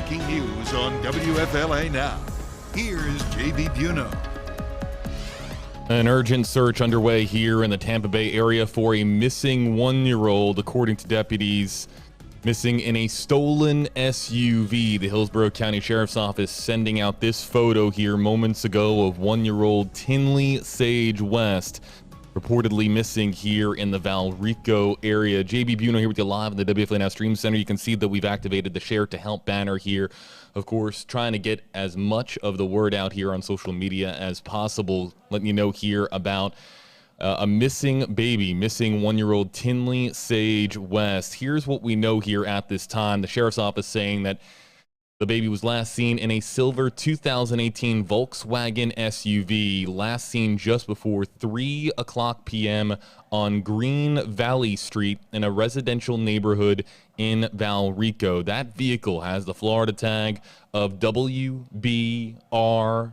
breaking news on WFLA Now. Here's JB Buno. An urgent search underway here in the Tampa Bay area for a missing one-year-old, according to deputies. Missing in a stolen SUV. The Hillsborough County Sheriff's Office sending out this photo here moments ago of one-year-old Tinley Sage West, reportedly missing here in the Valrico area. JB Buno here with you live in the WFLA Now Stream Center. You can see that we've activated the Share to Help banner here. Of course, trying to get as much of the word out here on social media as possible. Letting you know here about a missing baby, missing one-year-old Tinley Sage West. Here's what we know here at this time. The Sheriff's Office saying that the baby was last seen in a silver 2018 Volkswagen SUV, last seen just before 3 o'clock p.m. on Green Valley Street in a residential neighborhood in Valrico. That vehicle has the Florida tag of WBR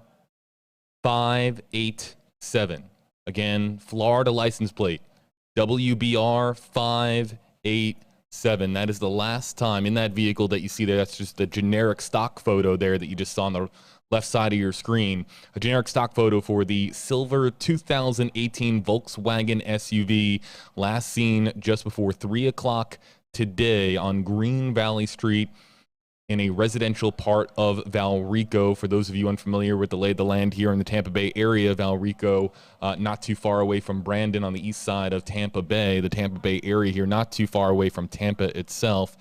587. Again, Florida license plate, WBR 587. That is the last time in that vehicle that you see there. That's just the generic stock photo there that you just saw on the left side of your screen. A generic stock photo for the silver 2018 Volkswagen SUV, last seen just before 3 o'clock today on Green Valley Street in a residential part of Valrico. For those of you unfamiliar with the lay of the land here in the Tampa Bay area, Valrico, not too far away from Brandon on the east side of Tampa Bay, the Tampa Bay area here, not too far away from Tampa itself.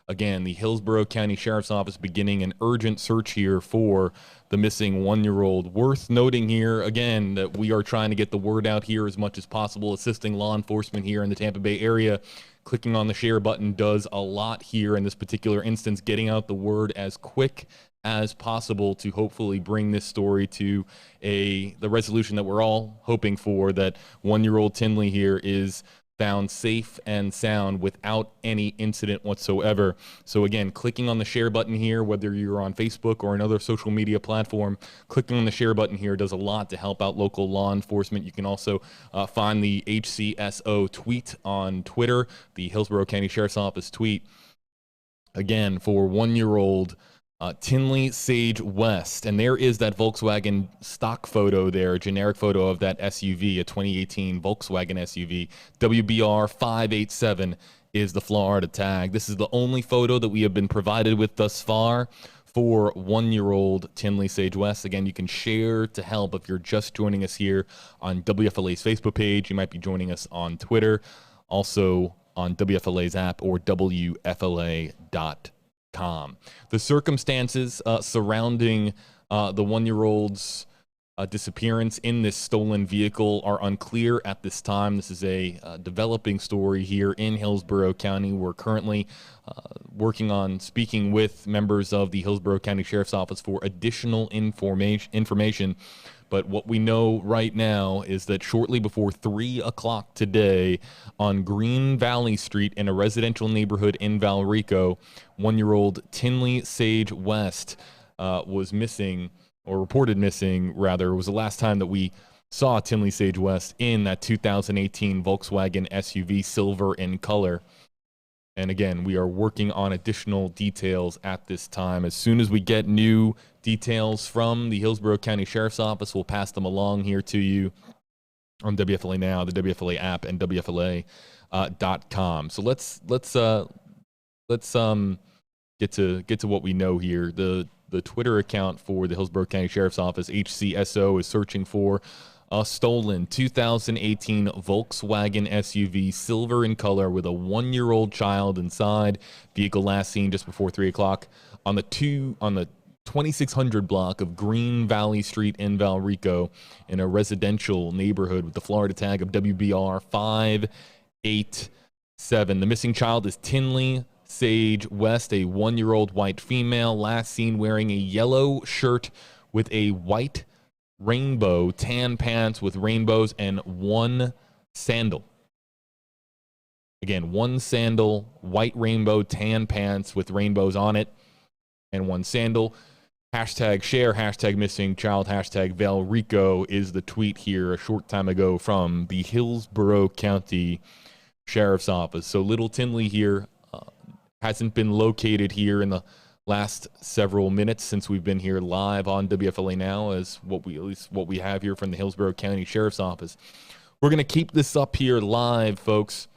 Again, the Hillsborough County Sheriff's Office beginning an urgent search here for the missing one-year-old. Worth noting here, again, that we are trying to get the word out here as much as possible, assisting law enforcement here in the Tampa Bay area. Clicking on the share button does a lot here in this particular instance, getting out the word as quick as possible to hopefully bring this story to the resolution that we're all hoping for, that one-year-old Tinley here is found safe and sound without any incident whatsoever. So again, clicking on the share button here, whether you're on Facebook or another social media platform, clicking on the share button here does a lot to help out local law enforcement. You can also find the HCSO tweet on Twitter, the Hillsborough County Sheriff's Office tweet, again, for one-year-old Tinley Sage West. And there is that Volkswagen stock photo there, a generic photo of that SUV, a 2018 Volkswagen SUV. WBR 587 is the Florida tag. This is the only photo that we have been provided with thus far for one-year-old Tinley Sage West. Again, you can share to help if you're just joining us here on WFLA's Facebook page. You might be joining us on Twitter, also on WFLA's app or WFLA.com. The circumstances surrounding the one-year-old's disappearance in this stolen vehicle are unclear at this time. This is a developing story here in Hillsborough County. We're currently working on speaking with members of the Hillsborough County Sheriff's Office for additional information. But what we know right now is that shortly before 3 o'clock today on Green Valley Street in a residential neighborhood in Valrico, one-year-old Tinley Sage West was missing, or reported missing, rather. It was the last time that we saw Tinley Sage West in that 2018 Volkswagen SUV, silver in color. And again, we are working on additional details at this time. As soon as we get new details from the Hillsborough County Sheriff's Office, we'll pass them along here to you on WFLA Now, the WFLA app, and WFLA.com. So let's get to what we know here. The Twitter account for the Hillsborough County Sheriff's Office, HCSO, is searching for a stolen 2018 Volkswagen SUV, silver in color, with a one-year-old child inside. Vehicle last seen just before 3 o'clock on the 2600 block of Green Valley Street in Valrico in a residential neighborhood with the Florida tag of WBR 587. The missing child is Tinley Sage West, a one-year-old white female, last seen wearing a yellow shirt with a white rainbow, tan pants with rainbows, and one sandal. Again, one sandal, white rainbow, tan pants with rainbows on it, and one sandal. Hashtag share, hashtag missing child, hashtag Valrico is the tweet here a short time ago from the Hillsborough County Sheriff's Office. So little Tinley here hasn't been located here in the last several minutes since we've been here live on WFLA Now, as at least what we have here from the Hillsborough County Sheriff's Office. We're going to keep this up here live, folks,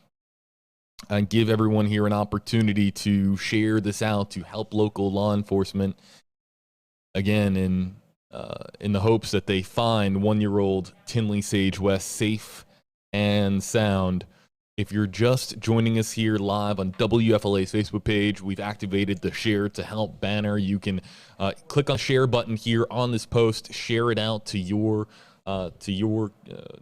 and give everyone here an opportunity to share this out to help local law enforcement, again, in the hopes that they find 1-year-old Tinley Sage West safe and sound. If you're just joining us here live on WFLA's Facebook page, we've activated the Share to Help banner. You can click on the share button here on this post, share it out to your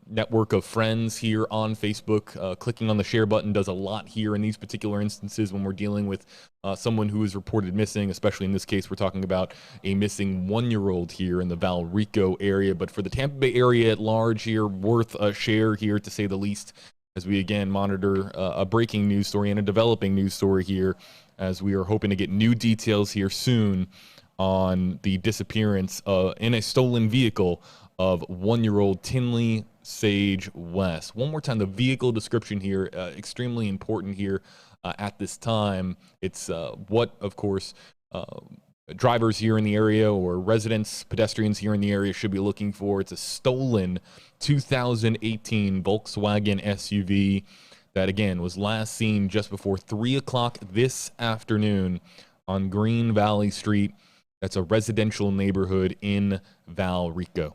network of friends here on Facebook. Clicking on the share button does a lot here in these particular instances when we're dealing with someone who is reported missing, especially in this case, we're talking about a missing 1-year-old here in the Valrico area. But for the Tampa Bay area at large here, worth a share here, to say the least, as we again monitor a breaking news story and a developing news story here, as we are hoping to get new details here soon on the disappearance in a stolen vehicle of 1-year-old Tinley Sage West. One more time, the vehicle description here, extremely important here at this time. It's what, of course, drivers here in the area or residents, pedestrians here in the area should be looking for. It's a stolen 2018 Volkswagen SUV that, again, was last seen just before 3 o'clock this afternoon on Green Valley Street. That's a residential neighborhood in Valrico.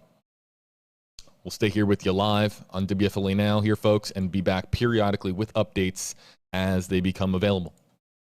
We'll stay here with you live on WFLA Now here, folks, and be back periodically with updates as they become available.